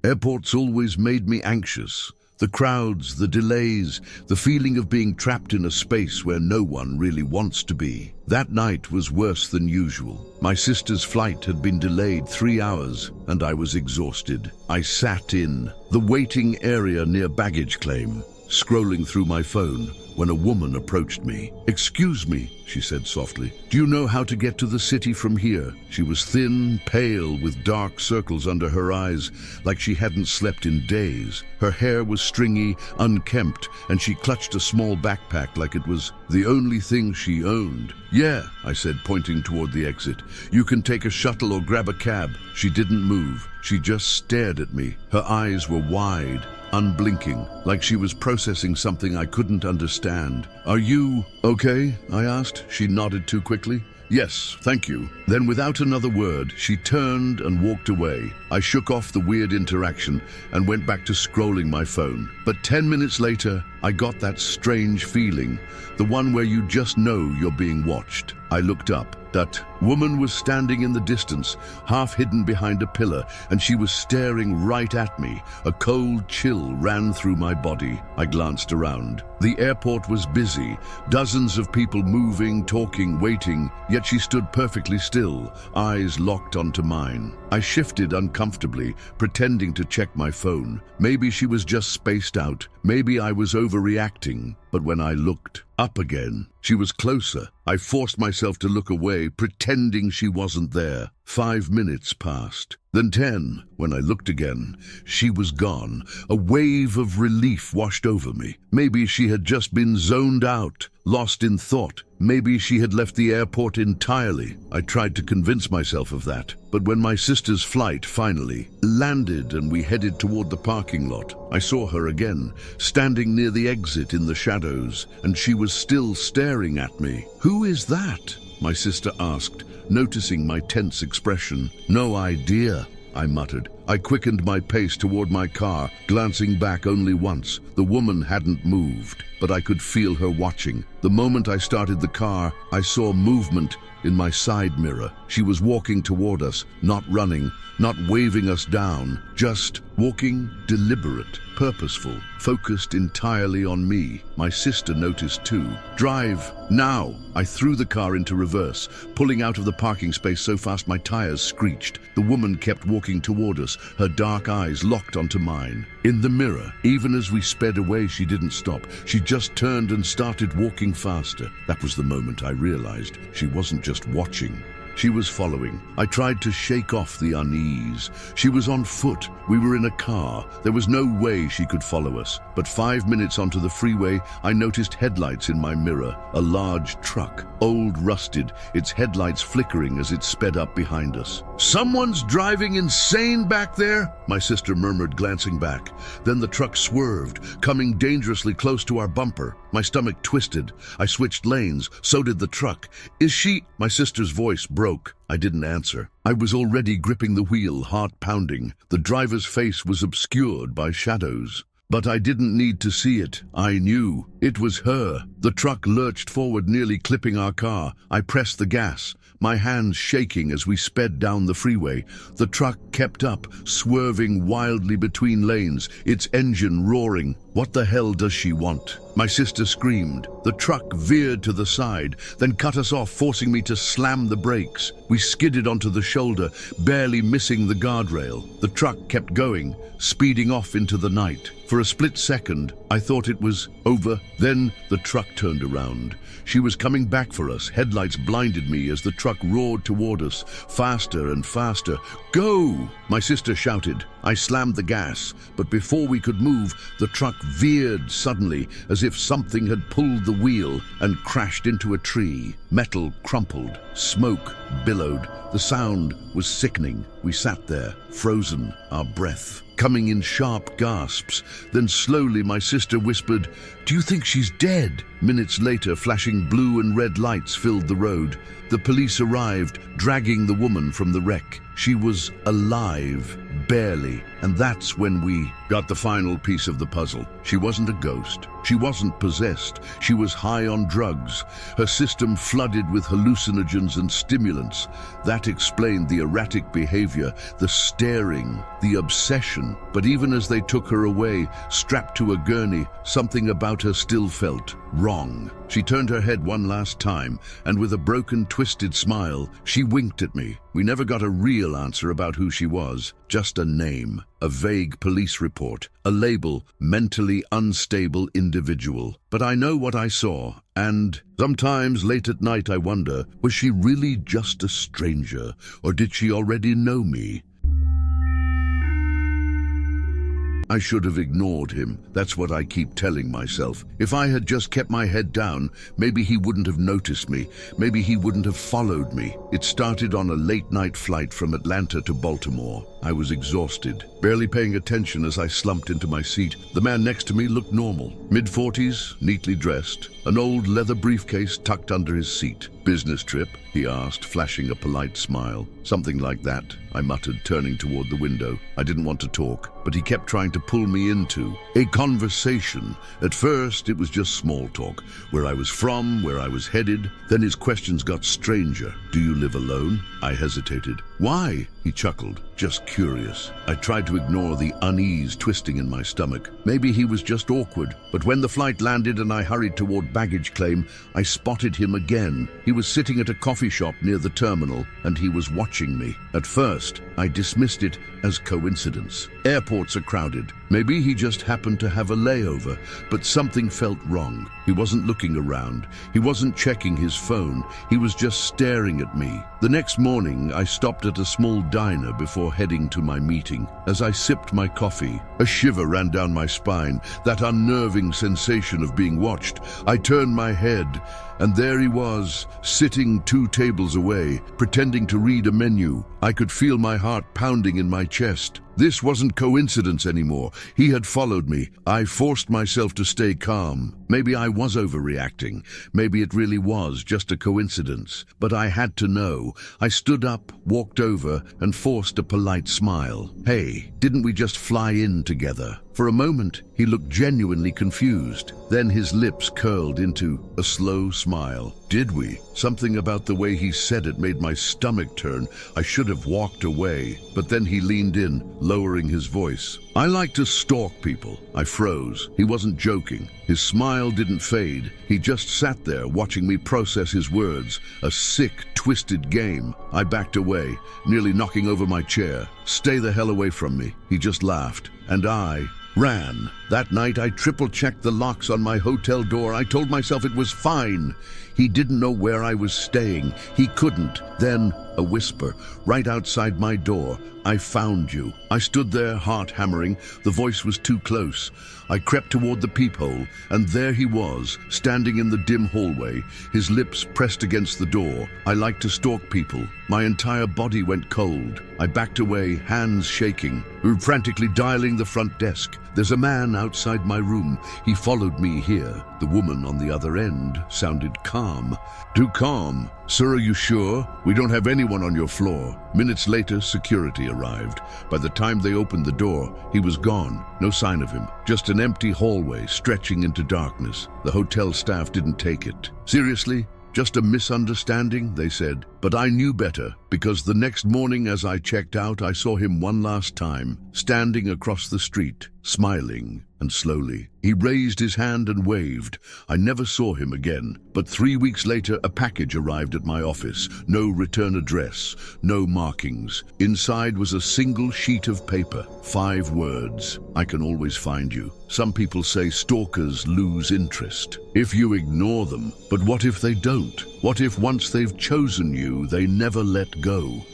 Airports always made me anxious. The crowds, the delays, the feeling of being trapped in a space where no one really wants to be. That night was worse than usual. My sister's flight had been delayed 3 hours, and I was exhausted. I sat in the waiting area near baggage claim, scrolling through my phone, when a woman approached me. "Excuse me," she said softly. "Do you know how to get to the city from here?" She was thin, pale, with dark circles under her eyes, like she hadn't slept in days. Her hair was stringy, unkempt, and she clutched a small backpack like it was the only thing she owned. "Yeah," I said, pointing toward the exit. "You can take a shuttle or grab a cab." She didn't move. She just stared at me. Her eyes were wide, unblinking, like she was processing something I couldn't understand. "Are you okay?" I asked. She nodded too quickly. "Yes, thank you." Then without another word, she turned and walked away. I shook off the weird interaction and went back to scrolling my phone. But 10 minutes later, I got that strange feeling, the one where you just know you're being watched. I looked up. That woman was standing in the distance, half hidden behind a pillar, and she was staring right at me. A cold chill ran through my body. I glanced around. The airport was busy, dozens of people moving, talking, waiting, yet she stood perfectly still, eyes locked onto mine. I shifted uncomfortably, pretending to check my phone. Maybe she was just spaced out. Maybe I was overreacting. But when I looked up again, she was closer. I forced myself to look away, pretending she wasn't there. 5 minutes passed, then 10. When I looked again, she was gone. A wave of relief washed over me. Maybe she had just been zoned out, lost in thought. Maybe she had left the airport entirely. I tried to convince myself of that. But when my sister's flight finally landed and we headed toward the parking lot, I saw her again, standing near the exit in the shadows, and she was still staring at me. "Who is that?" my sister asked, noticing my tense expression. "No idea," I muttered. I quickened my pace toward my car, glancing back only once. The woman hadn't moved, but I could feel her watching. The moment I started the car, I saw movement in my side mirror. She was walking toward us, not running, not waving us down, just walking, deliberate, purposeful, focused entirely on me. My sister noticed too. "Drive, now!" I threw the car into reverse, pulling out of the parking space so fast my tires screeched. The woman kept walking toward us, her dark eyes locked onto mine. In the mirror, even as we sped away, she didn't stop. She just turned and started walking faster. That was the moment I realized she wasn't just watching. She was following. I tried to shake off the unease. She was on foot. We were in a car. There was no way she could follow us. But 5 minutes onto the freeway, I noticed headlights in my mirror. A large truck, old, rusted, its headlights flickering as it sped up behind us. "Someone's driving insane back there," my sister murmured, glancing back. Then the truck swerved, coming dangerously close to our bumper. My stomach twisted. I switched lanes. So did the truck. "Is she—" My sister's voice broke. I didn't answer. I was already gripping the wheel, heart pounding. The driver's face was obscured by shadows. But I didn't need to see it. I knew. It was her. The truck lurched forward, nearly clipping our car. I pressed the gas, my hands shaking as we sped down the freeway. The truck kept up, swerving wildly between lanes, its engine roaring. "What the hell does she want?" My sister screamed. The truck veered to the side, then cut us off, forcing me to slam the brakes. We skidded onto the shoulder, barely missing the guardrail. The truck kept going, speeding off into the night. For a split second, I thought it was over. Then the truck turned around. She was coming back for us. Headlights blinded me as the truck roared toward us, faster and faster. "Go!" my sister shouted. I slammed the gas, but before we could move, the truck veered suddenly, as if something had pulled the wheel, and crashed into a tree. Metal crumpled, smoke billowed. The sound was sickening. We sat there, frozen, our breath coming in sharp gasps. Then slowly my sister whispered, "Do you think she's dead?" Minutes later, flashing blue and red lights filled the road. The police arrived, dragging the woman from the wreck. She was alive, barely, and that's when we got the final piece of the puzzle. She wasn't a ghost. She wasn't possessed. She was high on drugs. Her system flooded with hallucinogens and stimulants. That explained the erratic behavior, the staring, the obsession. But even as they took her away, strapped to a gurney, something about her still felt wrong. She turned her head one last time, and with a broken, twisted smile, she winked at me. We never got a real answer about who she was, just a name, a vague police report, a label, mentally unstable individual. But I know what I saw, and sometimes late at night I wonder, was she really just a stranger, or did she already know me? I should have ignored him. That's what I keep telling myself. If I had just kept my head down, maybe he wouldn't have noticed me. Maybe he wouldn't have followed me. It started on a late-night flight from Atlanta to Baltimore. I was exhausted, barely paying attention as I slumped into my seat. The man next to me looked normal. Mid-40s, neatly dressed, an old leather briefcase tucked under his seat. "Business trip?" he asked, flashing a polite smile. "Something like that," I muttered, turning toward the window. I didn't want to talk, but he kept trying to pull me into a conversation. At first, it was just small talk, where I was from, where I was headed. Then his questions got stranger. "Do you live alone?" I hesitated. "Why?" he chuckled. "Just curious." I tried to ignore the unease twisting in my stomach. Maybe he was just awkward, but when the flight landed and I hurried toward baggage claim, I spotted him again. He was sitting at a coffee shop near the terminal, and he was watching me. At first, I dismissed it as coincidence. Airports are crowded. Maybe he just happened to have a layover, but something felt wrong. He wasn't looking around. He wasn't checking his phone. He was just staring at me. The next morning, I stopped at a small diner before heading to my meeting. As I sipped my coffee, a shiver ran down my spine, that unnerving sensation of being watched. I turned my head, and there he was, sitting 2 tables away, pretending to read a menu. I could feel my heart pounding in my chest. This wasn't coincidence anymore. He had followed me. I forced myself to stay calm. Maybe I was overreacting. Maybe it really was just a coincidence. But I had to know. I stood up, walked over, and forced a polite smile. "Hey, didn't we just fly in together?" For a moment, he looked genuinely confused. Then his lips curled into a slow smile. "Did we?" Something about the way he said it made my stomach turn. I should have walked away, but then he leaned in, lowering his voice. "I like to stalk people." I froze. He wasn't joking. His smile didn't fade. He just sat there watching me process his words. A sick, twisted game. I backed away, nearly knocking over my chair. "Stay the hell away from me." He just laughed, and I ran. That night I triple-checked the locks on my hotel door. I told myself it was fine. He didn't know where I was staying. He couldn't. Then a whisper, right outside my door. "I found you." I stood there, heart hammering. The voice was too close. I crept toward the peephole, and there he was, standing in the dim hallway, his lips pressed against the door. I like to stalk people. My entire body went cold. I backed away, hands shaking, frantically dialing the front desk. "There's a man outside my room. He followed me here." The woman on the other end sounded calm. "Too calm." "Sir, are you sure? We don't have anyone on your floor." Minutes later, security arrived. By the time they opened the door, he was gone. No sign of him. Just an empty hallway stretching into darkness. The hotel staff didn't take it seriously. "Just a misunderstanding," they said. But I knew better, because the next morning as I checked out, I saw him one last time, standing across the street, smiling, and slowly. He raised his hand and waved. I never saw him again. But 3 weeks later, a package arrived at my office. No return address, no markings. Inside was a single sheet of paper, 5 words. "I can always find you." Some people say stalkers lose interest if you ignore them. But what if they don't? What if once they've chosen you, they never let go?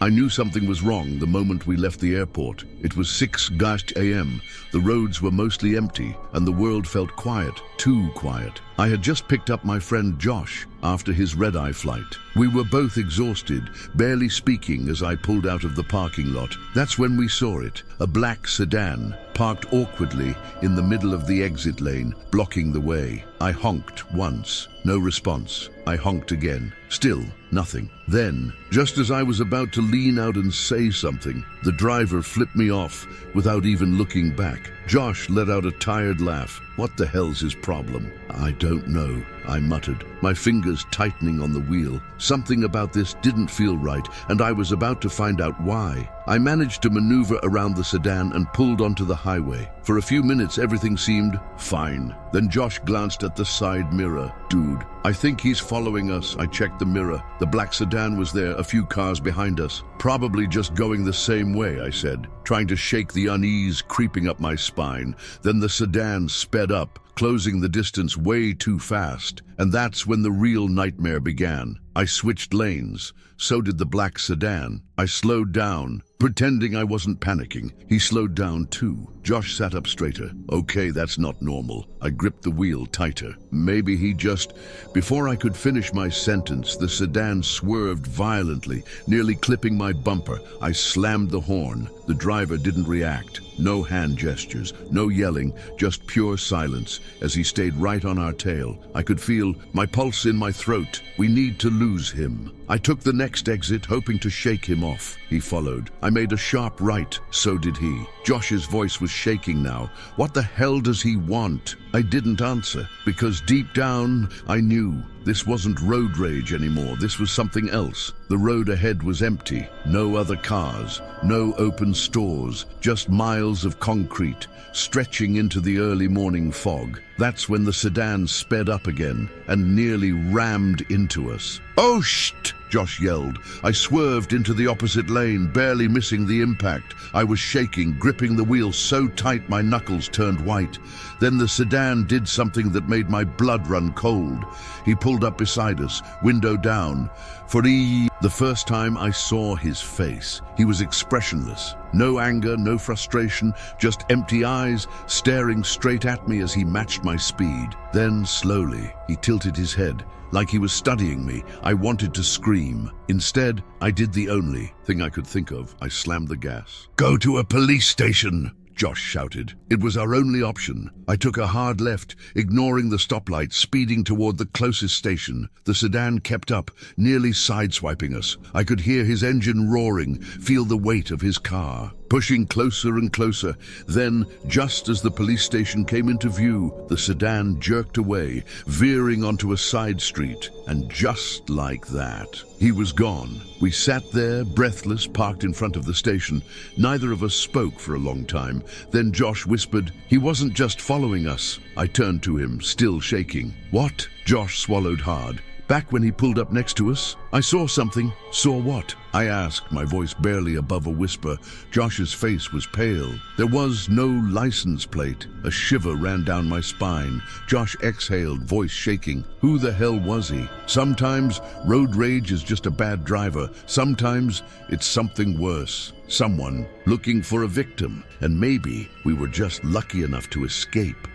I knew something was wrong the moment we left the airport. It was 6 a.m. The roads were mostly empty, and the world felt quiet, too quiet. I had just picked up my friend Josh after his red-eye flight. We were both exhausted, barely speaking as I pulled out of the parking lot. That's when we saw it, a black sedan, parked awkwardly in the middle of the exit lane, blocking the way. I honked once. No response. I honked again. Still nothing. Then, just as I was about to lean out and say something, the driver flipped me off without even looking back. Josh let out a tired laugh. What the hell's his problem? I don't know, I muttered, my fingers tightening on the wheel. Something about this didn't feel right, and I was about to find out why. I managed to maneuver around the sedan and pulled onto the highway. For a few minutes, everything seemed fine. Then Josh glanced at the side mirror. Dude, I think he's following us. I checked the mirror. The black sedan was there, a few cars behind us. Probably just going the same way, I said, trying to shake the unease creeping up my spine. Then the sedan sped up, closing the distance way too fast. And that's when the real nightmare began. I switched lanes. So did the black sedan. I slowed down, pretending I wasn't panicking. He slowed down too. Josh sat up straighter. Okay, that's not normal. I gripped the wheel tighter. Maybe he just... Before I could finish my sentence, the sedan swerved violently, nearly clipping my bumper. I slammed the horn. The driver didn't react. No hand gestures, no yelling, just pure silence as he stayed right on our tail. I could feel my pulse in my throat. We need to lose him. I took the next exit, hoping to shake him off. He followed. I made a sharp right. So did he. Josh's voice was shaking now. What the hell does he want? I didn't answer, because deep down, I knew. This wasn't road rage anymore. This was something else. The road ahead was empty. No other cars. No open stores. Just miles of concrete, stretching into the early morning fog. That's when the sedan sped up again and nearly rammed into us. "Oh, shit!" Josh yelled. I swerved into the opposite lane, barely missing the impact. I was shaking, gripping the wheel so tight my knuckles turned white. Then the sedan did something that made my blood run cold. He pulled up beside us, window down. The first time I saw his face, he was expressionless. No anger, no frustration, just empty eyes staring straight at me as he matched my speed. Then, slowly, he tilted his head, like he was studying me. I wanted to scream. Instead, I did the only thing I could think of. I slammed the gas. "Go to a police station!" Josh shouted. It was our only option. I took a hard left, ignoring the stoplight, speeding toward the closest station. The sedan kept up, nearly sideswiping us. I could hear his engine roaring, feel the weight of his car, pushing closer and closer. Then, just as the police station came into view, the sedan jerked away, veering onto a side street. And just like that, he was gone. We sat there, breathless, parked in front of the station. Neither of us spoke for a long time. Then Josh whispered, "He wasn't just following us." I turned to him, still shaking. "What?" Josh swallowed hard. "Back when he pulled up next to us, I saw something." "Saw what?" I asked, my voice barely above a whisper. Josh's face was pale. There was no license plate. A shiver ran down my spine. Josh exhaled, voice shaking. Who the hell was he? Sometimes road rage is just a bad driver. Sometimes it's something worse. Someone looking for a victim. And maybe we were just lucky enough to escape.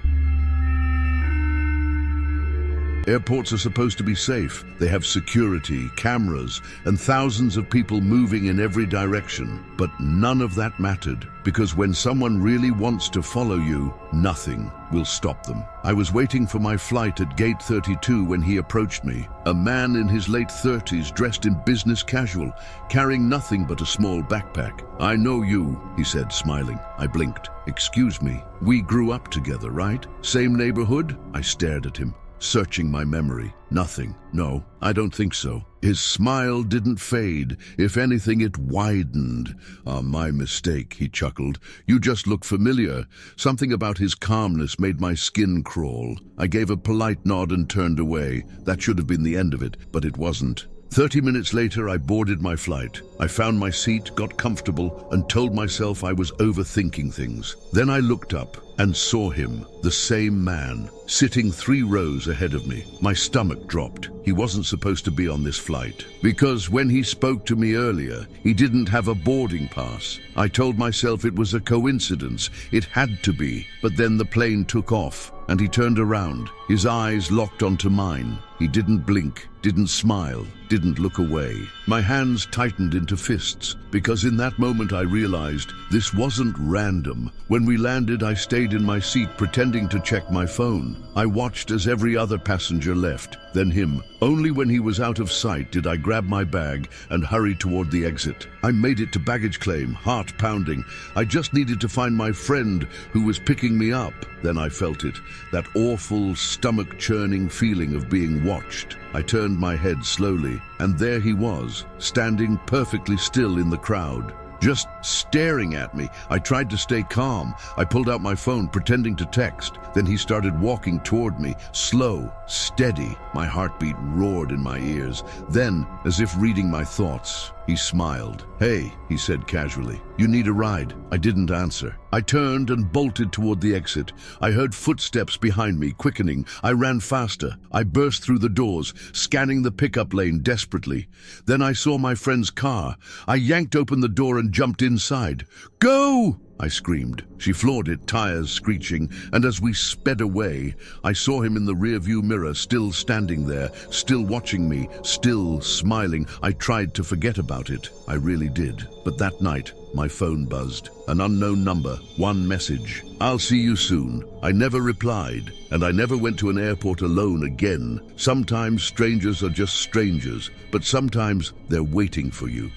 Airports are supposed to be safe. They have security, cameras, and thousands of people moving in every direction. But none of that mattered, because when someone really wants to follow you, nothing will stop them. I was waiting for my flight at gate 32 when he approached me. A man in his late 30s, dressed in business casual, carrying nothing but a small backpack. "I know you," he said, smiling. I blinked. "Excuse me, we grew up together, right? Same neighborhood?" I stared at him, searching my memory. Nothing. No, I don't think so. His smile didn't fade. If anything, it widened. "Ah, my mistake," he chuckled. "You just look familiar." Something about his calmness made my skin crawl. I gave a polite nod and turned away. That should have been the end of it, but it wasn't. 30 minutes later, I boarded my flight. I found my seat, got comfortable, and told myself I was overthinking things. Then I looked up and saw him, the same man, sitting 3 rows ahead of me. My stomach dropped. He wasn't supposed to be on this flight, because when he spoke to me earlier, he didn't have a boarding pass. I told myself it was a coincidence. It had to be. But then the plane took off, and he turned around. His eyes locked onto mine. He didn't blink, didn't smile, didn't look away. My hands tightened into fists, because in that moment I realized this wasn't random. When we landed, I stayed in my seat, pretending to check my phone. I watched as every other passenger left, then him, Only when he was out of sight did I grab my bag and hurry toward the exit. I made it to baggage claim, heart pounding. I just needed to find my friend who was picking me up. Then I felt it, that awful, stomach-churning feeling of being watched. I turned my head slowly, and there he was, standing perfectly still in the crowd, just staring at me. I tried to stay calm. I pulled out my phone, pretending to text. Then he started walking toward me, slow, steady. My heartbeat roared in my ears. Then, as if reading my thoughts, he smiled. "Hey," he said casually, "you need a ride?" I didn't answer. I turned and bolted toward the exit. I heard footsteps behind me, quickening. I ran faster. I burst through the doors, scanning the pickup lane desperately. Then I saw my friend's car. I yanked open the door and jumped inside. "Go!" I screamed. She floored it, tires screeching, and as we sped away, I saw him in the rearview mirror, still standing there, still watching me, still smiling. I tried to forget about it. I really did. But that night, my phone buzzed. An unknown number, one message. "I'll see you soon." I never replied, and I never went to an airport alone again. Sometimes strangers are just strangers, but sometimes they're waiting for you.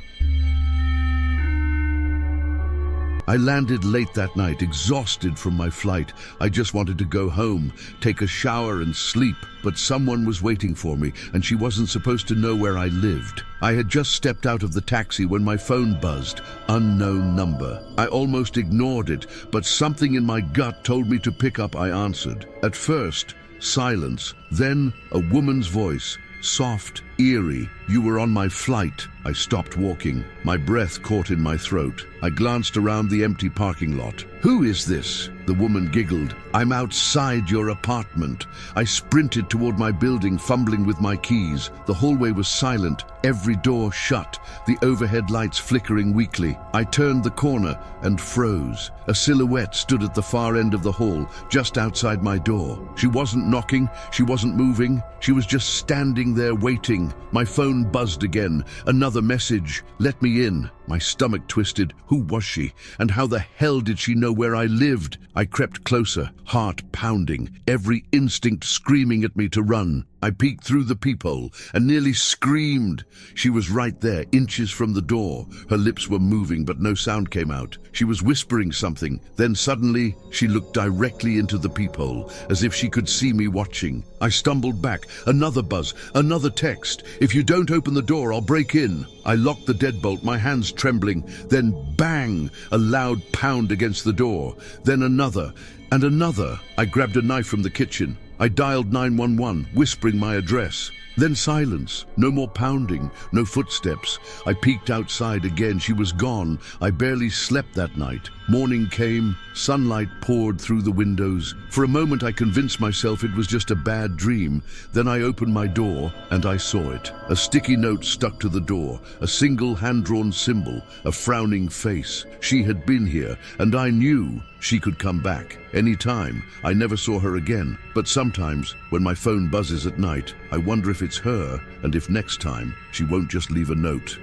I landed late that night, exhausted from my flight. I just wanted to go home, take a shower and sleep, but someone was waiting for me, and she wasn't supposed to know where I lived. I had just stepped out of the taxi when my phone buzzed. Unknown number. I almost ignored it, but something in my gut told me to pick up. I answered. At first, silence, then a woman's voice. Soft, eerie. "You were on my flight." I stopped walking. My breath caught in my throat. I glanced around the empty parking lot. "Who is this?" The woman giggled. "I'm outside your apartment." I sprinted toward my building, fumbling with my keys. The hallway was silent, every door shut, the overhead lights flickering weakly. I turned the corner and froze. A silhouette stood at the far end of the hall, just outside my door. She wasn't knocking, she wasn't moving, she was just standing there waiting. My phone buzzed again. Another message. "Let me in." My stomach twisted. Who was she? And how the hell did she know where I lived? I crept closer, heart pounding, every instinct screaming at me to run. I peeked through the peephole and nearly screamed. She was right there, inches from the door. Her lips were moving, but no sound came out. She was whispering something. Then suddenly, she looked directly into the peephole, as if she could see me watching. I stumbled back. Another buzz, another text. "If you don't open the door, I'll break in." I locked the deadbolt, my hands trembling. Then bang! A loud pound against the door. Then another, and another. I grabbed a knife from the kitchen. I dialed 911, whispering my address. Then silence. No more pounding, no footsteps. I peeked outside again. She was gone. I barely slept that night. Morning came. Sunlight poured through the windows. For a moment I convinced myself it was just a bad dream. Then I opened my door and I saw it. A sticky note stuck to the door. A single hand-drawn symbol. A frowning face. She had been here, and I knew she could come back any time. I never saw her again. But sometimes, when my phone buzzes at night, I wonder if it's her, and if next time she won't just leave a note.